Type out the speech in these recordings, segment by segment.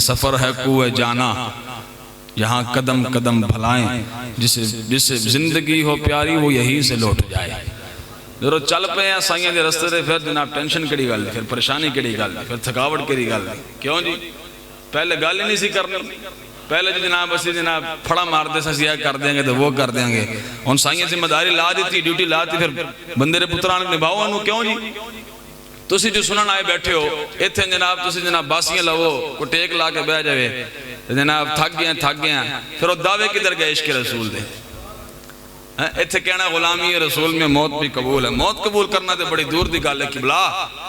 सफ़र है कुए जाना, यहाँ कदम कदम भलाएं, जिसे जिसे जिंदगी हो प्यारी वो यहीं से लौट जाए। जो चल पे हैं साइयां के रस्ते से, फिर जनाब टेंशन केड़ी गल, फिर परेशानी केड़ी गल, फिर थकावट केड़ी गल। क्यों जी? पहले गल ही नहीं सी करनी। पहले जो जनाब असं जनाब फड़ा मारते सी कर देंगे तो वो कर देंगे। हम साइयां जिम्मेदारी ला दी, ड्यूटी ला दी, फिर बंदे के पुत्रां निभाओ उन्होंने। क्यों जी? तुसी जो सुनन आए बैठे हो इतने जनाब, तुसी जनाब बासियां लवो, को टेक ला के बह जाए जनाब थक गया, फिर वो दावे किधर गए इश्क रसूल दे। इतने कहना गुलामी रसूल में मौत भी कबूल है। मौत कबूल करना तो बड़ी दूर की गल है कि बला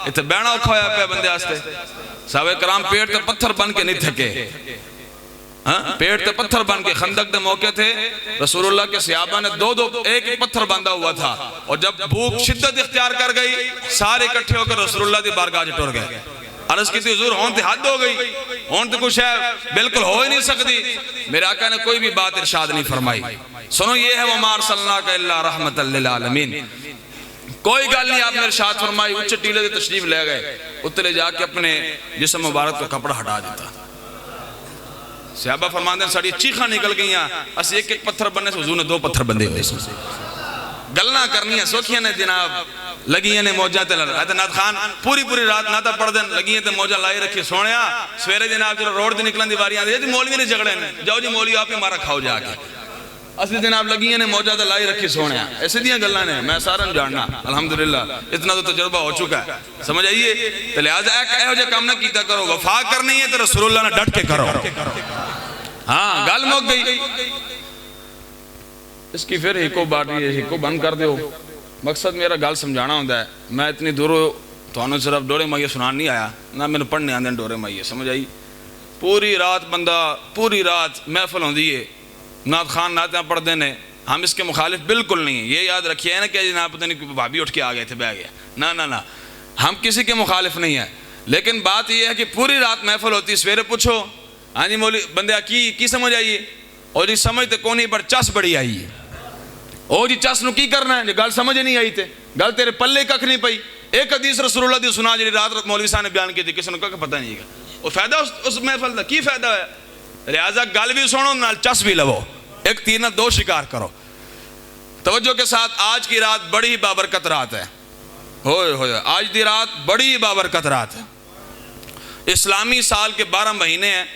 इतने बहना औखा होया पिया बंदे वास्ते। साहबे कराम पेट ते पत्थर बन के नहीं थके। पेट ते पत्थर बन के खंदक के मौके थे रसूलुल्लाह के सहाबा ने दो एक पत्थर बांधा हुआ था, और जब भूख शिद्दत इख्तियार कर गई सारे इकट्ठे होकर रसूलुल्लाह की बारगाह च टुर गए। अर्ज की हुजूर हों तो हद हो गई, हों तो कुछ है बिल्कुल हो ही नहीं सकती। मेरे आका ने कोई भी बात इरशाद नहीं फरमाई। सुनो ये है वमा अरसलनाका इल्ला रहमतल लिल आलमीन। कोई गल नहीं आपने इरशाद फरमाई। उच्च टीले से तशरीफ ले गए, उत्तरे जाके अपने जिस्म मुबारक का कपड़ा हटा देता। सहाबा फरमाते हैं साड़ी चीखा निकल गई, अस एक एक पत्थर बनने से हुजूर ने दो पत्थर बंदे हुए। गल्ला करनियां सौखियां ने जनाब, लगियां ने मौजा ते नाथ खान पूरी पूरी रात नाता पढ़ देन, लगियां ते मौजा लाई रखी सोने। सवेरे जनाब जो रोड से निकलन की वारी आती है, मौलवी ने झगड़े ने, जाओ जी मौलवी आप ही मारा खाओ जाके। असली जनाब लगियां ने मौजा ते लाई रखी सोने। ऐसे दियां गल्लां ने, मैं सारा जानना अल्हम्दुलिल्लाह, इतना तो तजुर्बा हो चुका है। समझ आइए? तो लिहाजा यहो जिहा काम ना कीता करो। वफा करनी है तो रसूलुल्लाह ने डट के करो। हाँ गल मुक गई। इसकी फिर हिको बाटी हिको बंद कर दो। मकसद मेरा गल समझाना होता है। मैं इतनी दूरों तो सिर्फ डोरे माइये सुनान नहीं आया ना, मैंने पढ़ने आते डोरे माइये। समझ आई? पूरी रात बंदा पूरी रात महफिल होती है, नात खान नातें पढ़ते हैं। हम इसके मुखालिफ बिल्कुल नहीं है, ये याद रखिए ना कि जनाब पता नहीं भाभी उठ के आ गए थे बह गया, ना ना ना, हम किसी के मुखालिफ नहीं है। लेकिन बात यह है कि पूरी रात महफिल होती, सवेरे पूछो हाँ जी मौली बंदे की समझ आइए, और जी समझ तो कौन नहीं पर चस बड़ी आई है। ओ जी चस नू की करना है, गल समझ नहीं आई थे, गल तेरे पल्ले कख नहीं पई। एक हदीस रसूलुल्लाह दी सुना जी रात मौलवी साहब ने बयान की थी, किसी को पता नहीं है वो फायदा उस महफिल का की फायदा है। लिहाजा गल भी सुनो नाल चस भी लवो, एक तीर ना दो शिकार करो। तवज्जो के साथ, आज की रात बड़ी बाबरकत रात है। होए आज की रात बड़ी बाबरकत रात है। इस्लामी साल के 12 महीने हैं,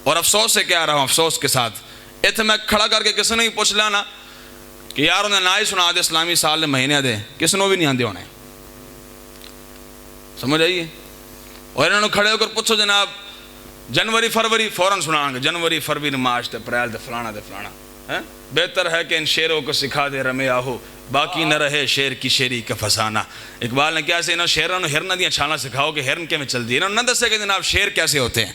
और अफसोस से कह रहा हूँ, अफसोस के साथ इतने मैं खड़ा करके किसी ने भी पूछ लिया ना कि यार उन्हें ना ही सुना दे इस्लामी साल के महीने दे, किसी ने भी नहीं आते होने। समझ आइए? और इन्होंने खड़े होकर पूछो जनाब जनवरी फरवरी, फौरन सुनाएंगे जनवरी फरवरी मार्च अप्रैल ते फलाना है। बेहतर है कि इन शेरों को सिखा दे रमे आहो, बाकी न रहे शेर की शेरी का फसाना। इकबाल ने क्या से इन्होंने शेरों ने हिरन दियाँ छाला सिखाओ कि हिरन किमें चलती है। इन्होंने न दसे कि जनाब शेर कैसे होते हैं।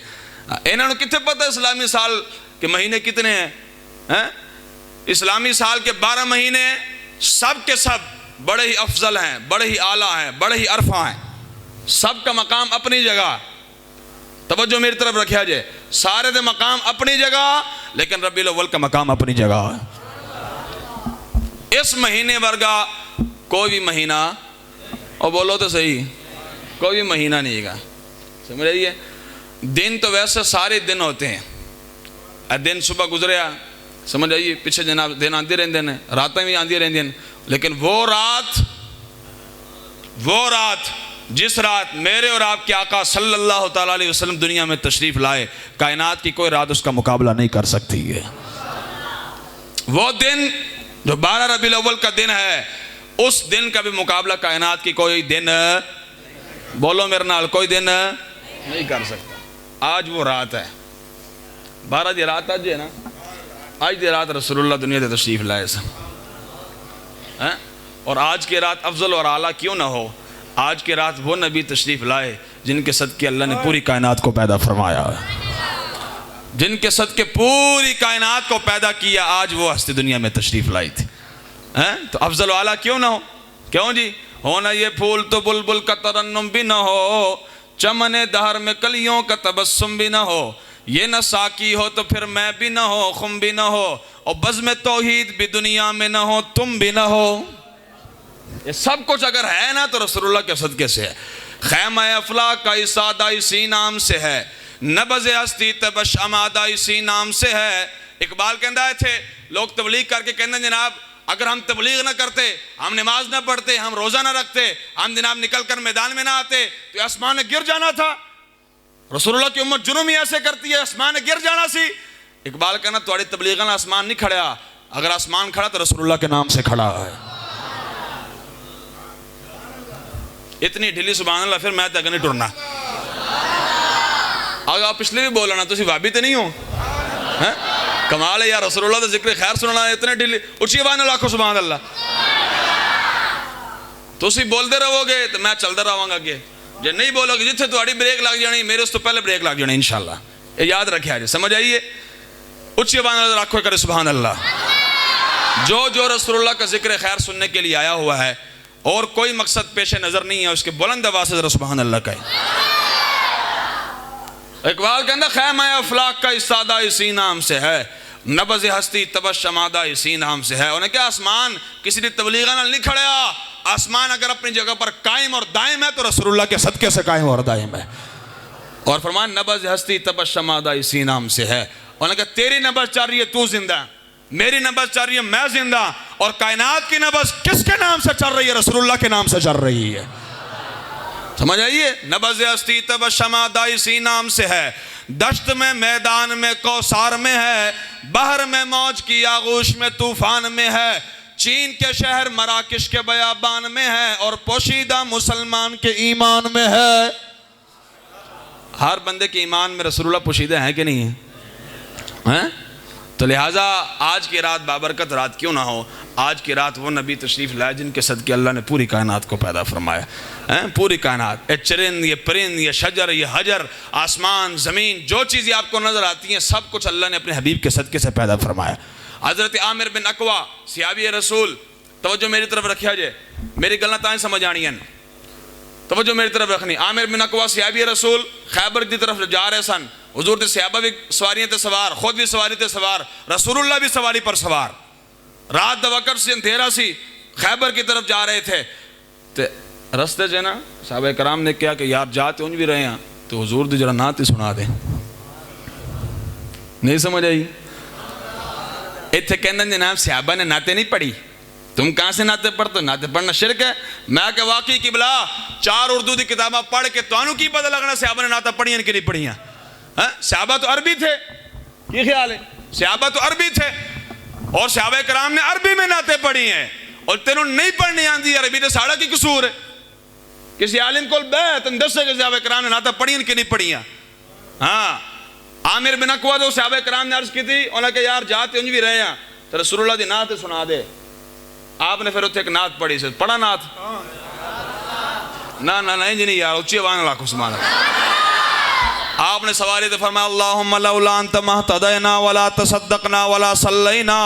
इन्होंने कितने पता है इस्लामी साल के महीने कितने हैं? इस्लामी साल के 12 महीने सब के सब बड़े ही अफजल हैं, बड़े ही आला हैं, बड़े ही अरफा हैं। सब का मकाम अपनी जगह। तवज्जो मेरी तरफ रखा जाए, सारे दे मकाम अपनी जगह, लेकिन रबीउल अव्वल का मकाम अपनी जगह है। इस महीने वर्गा कोई भी महीना, और बोलो तो सही, कोई भी महीना नहीं है। समझ रही? दिन तो वैसे सारे दिन होते हैं। दिन सुबह गुजरिया, समझ आइए, पीछे जनाब दिन आते रहते हैं, रातें भी आती रहती हैं, लेकिन वो रात जिस रात मेरे और आपके आका सल्लल्लाहु ताला अलैहि वसल्लम दुनिया में तशरीफ लाए, कायनात की कोई रात उसका मुकाबला नहीं कर सकती है। वो दिन जो 12 रबीउल अव्वल का दिन है, उस दिन का भी मुकाबला कायनात की कोई दिन, बोलो मेरे नाल, कोई दिन नहीं कर सकता। आज वो रात है, 12 की रात आज है ना, आज की रात रसूलुल्लाह दुनिया से तशरीफ लाए हैं। और आज की रात अफजल और आला क्यों ना हो? आज की रात वो नबी तशरीफ लाए जिनके सदके अल्लाह ने पूरी कायनात को पैदा फरमाया, जिनके सदके पूरी कायनात को पैदा किया। आज वो हस्ती दुनिया में तशरीफ लाई थी, तो अफजल आला क्यों ना हो? क्यों जी? हो ना ये फूल तो बुलबुल का तरन्नुम भी ना हो, चमने दहर में कलियों का तबस्सुम भी ना हो, ये न साकी हो तो फिर मैं भी ना हो, खुम भी ना हो, और बज़्म तौहीद भी दुनिया में ना हो, तुम भी ना हो। ये सब कुछ अगर है ना तो रसूलुल्लाह के सदके से है। खैमा अफला का इसादा इसी नाम से है, नबज़ हस्ती तबशमादा इसी नाम से है। इकबाल कहता है थे लोग तबलीग करके कहते जनाब अगर हम तबलीग ना करते, हम नमाज ना पढ़ते, हम रोज़ा ना रखते, हम जनाब निकल कर मैदान में ना आते तो आसमान ने गिर जाना था। रसूलुल्लाह की उम्मत जुर्म ही ऐसे करती है, आसमान ने गिर जाना सी। इकबाल कहना थोड़ी तबलीग ना आसमान नहीं खड़ा, अगर आसमान खड़ा तो रसूलुल्लाह के नाम से खड़ा है। इतनी ढीली सुभान अल्लाह, फिर मैं तक नहीं टुरना। अगर आप पिछले भी बोला ना तुम भाभी तो नहीं हो, है? कमाल है यार, रसूलुल्लाह का जिक्र खैर सुनना इतने ढीली उची आवाज़ नाल आखो सुभान अल्लाह। तुम बोलते रहोगे तो मैं चलता रहांगा अगे, जे नहीं बोलोगे जिथे तुम्हारी ब्रेक लग जानी मेरे उस तो पहले ब्रेक लग जानी इंशाल्लाह। ये याद रखे आज, समझ आइए। उच्ची आवाज़ रखो करे सुभान अल्लाह। जो जो रसूलुल्लाह का जिक्र खैर सुनने के लिए आया हुआ है और कोई मकसद पेश नजर नहीं है, उसके बुलंद आवाज़ से जरा सुभान अल्लाह कहे। इकबाल कहता खैमा अफलाक का इसादा इसी नाम से है, नबज़ हस्ती तबशमादा इसी नाम से है। उन्हें क्या आसमान किसी ने तबलीगा नाल नहीं खड़ा, आसमान अगर अपनी जगह पर कायम और दायम है तो रसूलुल्लाह के सदके से कायम और दायम है। और फरमान नबज़ हस्ती तबशमादा इसी नाम से है। उन्हें कहा तेरी नबज़ चल रही है तू जिंदा, मेरी नबज़ चल रही है मैं जिंदा, और कायनात की नबज़ किसके नाम से चल रही है? रसूलुल्लाह के नाम से चल रही है। समझ आइए। नबज़ हस्ती तबशमादा इसी नाम से है, दश्त में मैदान में कौसार में है, बहर में मौज की आगोश में तूफान में है, चीन के शहर मराकिश के बयाबान में है, और पोशीदा मुसलमान के ईमान में है। हर बंदे के ईमान में रसूलुल्लाह पोशीदा है कि नहीं है? हैं? तो लिहाजा आज की रात बाबरकत रात क्यों ना हो, आज की रात वो नबी तशरीफ़ लाए जिनके सदके अल्लाह ने पूरी कायनात को पैदा फरमाया है। पूरी कायनात, ये चरिंद, ये परिंद, ये शजर, ये हजर, आसमान, ज़मीन, जो चीज़ें आपको नज़र आती हैं सब कुछ अल्लाह ने अपने हबीब के सदके से पैदा फरमाया। हज़रत आमिर बिन अकवा सियाबी रसूल, तवज्जो मेरी तरफ रखिया जे, मेरी गल्लां तां समझ आनी है, तवज्जो मेरी तरफ रखनी। आमिर बिन अकवा सियाबी रसूल खैबर की तरफ जा रहे सन, हुजूर दे सहाबा भी सवारियां ते सवार, खुद भी सवारी ते सवार, रसूलुल्लाह भी सवारी पर सवार। रात दा वक्त से अंधेरा सी, खैबर की तरफ जा रहे थे तो रस्ते से ना सहाबा कराम ने कहा कि यार जाते उंज भी रहे हैं तो हुजूर दी जरा नात ही सुना दे। नहीं समझ आई? इत्थे कहंदे जनाब सहाबा ने नाते नहीं पढ़ी, तुम कहाँ से नाते पढ़ते? नाते पढ़ना शिरक है। मैं क्या वाकई किबला 4 उर्दू की किताबा पढ़ के तुहानू की पता लगना सहाबा ने नाता पढ़ियां कि नहीं पढ़ियां? सहाबा तो अरबी थे, की ख्याल है? सहाबा तो अरबी थे और सहाबा कराम ने अरबी में नाते पढ़ी हैं, और तेनों नहीं पढ़नी आती अरबी तो साड़ा की कसूर है? किसी आलिम को बह तुम दस के सहाबा कराम ने नाता पढ़ियां कि नहीं पढ़ियां? हाँ, आमिर बिन अकवा तो सहाबा कराम ने अर्ज की थी, उन्होंने कहा यार जाते उंज भी रहे हैं तो रसूलुल्लाह दी नात सुना दे। आपने फिर उत्थे एक नात पढ़ी से पढ़ा नात ना ना नहीं जी नहीं यार, उच्ची आवाज़ लाखों सुभान अल्लाह। आपने सवारी तो फरमाया अल्लाहुम्मा लौला अंत महतदैना वला तसद्दकना वला सल्लैना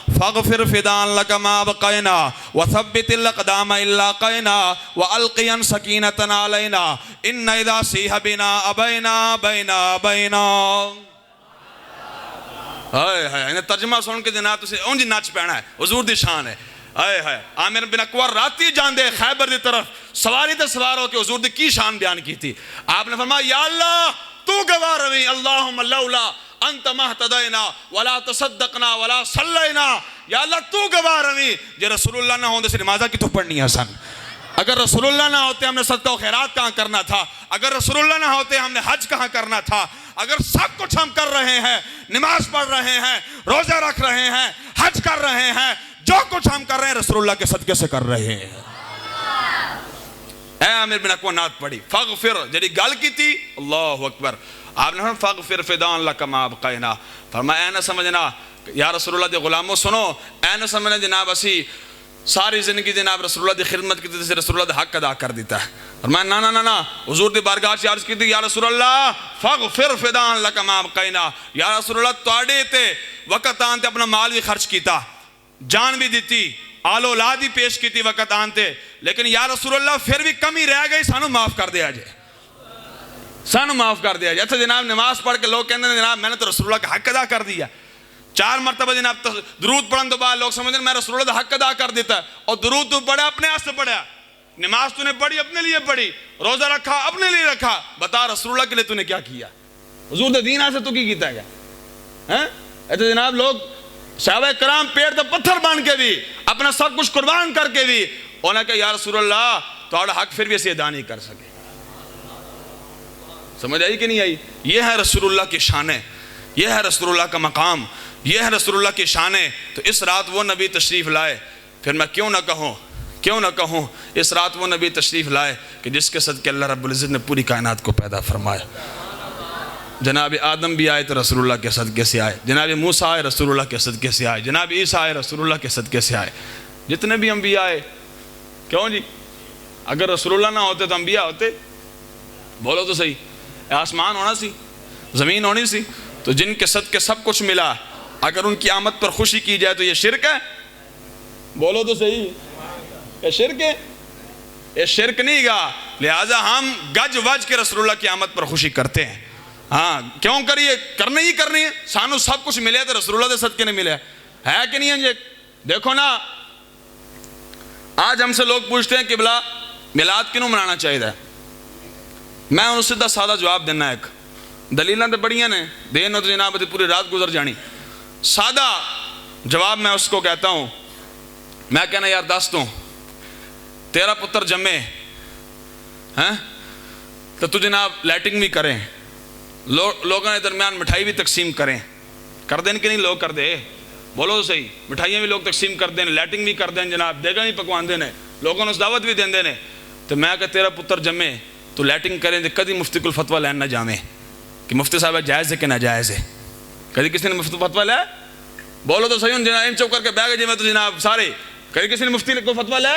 फगफिर फिदान लक मा बक़ैना व थब्बितिल अक़दाम इल्ला क़ैना व अलक़ियन सकीनतन अलैना इन्ना इज़ा सीहा बिना अबैना बैना बैना। हाय हाय, इन्हें तर्जुमा सुन के जनाब तुझे उंज नच पैना है, हुजूर दी शान है। हाय हाय, आमिर बिन अकवा राती जांदे खैबर की तरफ सवारी ते सवार होकर हुजूर दी की शान बयान की थी। आपने फरमाया या अल्लाह तू गवाह रही, अल्लाहुम्मा लौला अंत महतदैना वला तसद्दकना वला सल्लैना, या अल्लाह तू गवाह रही जे रसूलुल्लाह ना होंदे से नमाज़ा की तो पढ़नी है सन। अगर रसूलुल्लाह ना होते हमने सदका व खैरात कहाँ करना था? अगर रसूलुल्लाह ना होते हमने हज कहाँ करना था? अगर सब कुछ हम कर रहे हैं, नमाज पढ़ रहे हैं, रोजा रख रहे हैं, हज कर रहे हैं, जो कुछ हम कर रहे हैं रसूलुल्लाह के सदके से कर रहे हैं। ऐ आमिर बिन अकवा नात पढ़ी, फगफिर जड़ी गल की थी, अल्लाहु अकबर। आपने फगफिर फिदान लक मा बक़ैना, फरमाया ऐ ना समझना या रसूलुल्लाह दे गुलामों सुनो, ऐ ना समझना जनाब असी सारी जिंदगी जनाब रसूलुल्लाह की खिदमत की थी, रसूलुल्लाह दा हक अदा कर दिता है। फरमाया ना ना ना ना, हुजूर दी बारगाह से अर्ज की थी या रसूलुल्लाह फगफिर फिदान लक मा बक़ैना, या रसूलुल्लाह तुहाडे ते वक्त आन ते अपना माल भी खर्च किया, जान भी दी, आलो औलाद भी पेश की वक्त आनते, लेकिन या रसूलुल्लाह फिर भी कमी रह गई, सानू माफ कर दिया जे, सानू माफ कर दिया जे। अच्छा जनाब नमाज पढ़ के लोग कहते हैं जनाब मैंने तो रसूलुल्लाह का हक अदा कर दिया, 4 मरतबा जनाब तो दरूद पढ़ने तो बाद लोग समझते मैं रसूलुल्लाह का हक अदा कर देता, और दरूद तू पढ़ा अपने वास्ते पढ़ा, नमाज तूने पढ़ी अपने लिए पढ़ी, रोजा रखा अपने लिए रखा, बता रसूलुल्लाह के लिए तूने क्या किया? हुजूर दे दीन से तू की कीता गया हैं? तो जनाब लोग सहाबा कराम पेड़ तो पत्थर बन के भी अपना सब कुछ कुर्बान करके भी उन्हें कहा या रसूल अल्लाह थोड़ा हक फिर भी असी अदा नहीं कर सके। समझ आई कि नहीं आई? ये है रसूलुल्लाह की शान, यह है रसूलुल्लाह का मकाम, यह है रसूलुल्लाह की शान। तो इस रात वो नबी तशरीफ़ लाए, फिर मैं क्यों ना कहूँ इस रात वो नबी तशरीफ़ लाए कि जिसके सदके अल्लाह रब्बुल इज़्ज़त ने पूरी कायनात को पैदा फरमाया। जनाब आदम भी आए तो रसूलुल्लाह के सदके से आए, जनाब मूसा आए रसूलुल्लाह के सदके से आए, जनाब ईसा आए रसूलुल्लाह के सदके से आए। जितने भी अम्बिया आए, क्यों जी? अगर रसूलुल्लाह ना होते तो अम्बिया होते? बोलो तो सही। आसमान होना सी, ज़मीन होनी सी, तो जिनके सदके सब कुछ मिला, अगर उनकी आमद पर खुशी की जाए तो ये शिरक है? बोलो तो सही, ये शिरक है? ये शिरक नहीं गा। लिहाजा हम गज वज के रसूलुल्लाह की आमद पर खुशी करते हैं। हाँ, क्यों करिए? करनी ही करनी है। सानू सब कुछ मिले तो रसूलुल्लाह के सदके ने मिले है कि नहीं है? देखो ना, आज हमसे लोग पूछते हैं कि भला मिलाद क्यों मनाना चाहिए? मैं उन्हें सीधा सादा जवाब देना, एक दलील तो बड़िया ने देन तो जनाब पूरी रात गुजर जानी। सादा जवाब मैं उसको कहता हूँ, मैं कहना यार दस तू तेरा पुत्र जमे हैं तो तू जनाब लाइटिंग भी करें, लोगों के दरमियान मिठाई भी तकसीम करें, कर दें कि नहीं लोग? कर दे, बोलो तो सही। मिठाइयाँ भी लोग तकसीम कर दें, लाइटिंग भी कर दें, जनाब देगा भी पकवान देने, लोगों ने दावत भी देंदे ने। तो मैं कह तेरा पुत्र जमे तो लाइटिंग करें तो कभी मुफ्ती को फतवा लैन ना जावे कि मुफ्ती साहब जायज़ है कि नाजायज़ है। कभी किसी ने मुफ्ती फतवा लिया? बोलो तो सही। हूँ जनाब चुप करके बह गए जी मैं तो जनाब सारे, कभी किसी ने मुफ्ती को फतवा लिया?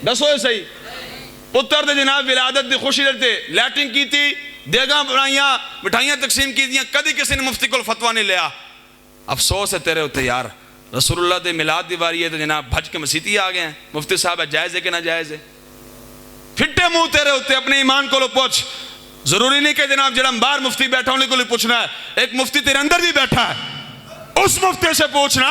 दसो सही। पुत्र दे जनाब विलादत की खुशी लेते लाइटिंग की थी, देगा बनाइया, मिठाइयाँ तकसीम की दियाँ, कभी किसी ने मुफ्ती को फतवा नहीं लिया। अफसोस है तेरे उत्ते यार, रसूलुल्लाह दे मिलाद दी वारी है तो जनाब भज के मसीती आ गए हैं। मुफ्ती साहब जायज़ है कि ना जायज़ है? फिट्टे मुंह तेरे उत्ते अपने ईमान को पूछ। जरूरी नहीं कि जनाब जरा बाहर मुफ्ती बैठा उन्हें को पूछना है, एक मुफ्ती तेरे अंदर भी बैठा है, उस मुफ्ती से पूछना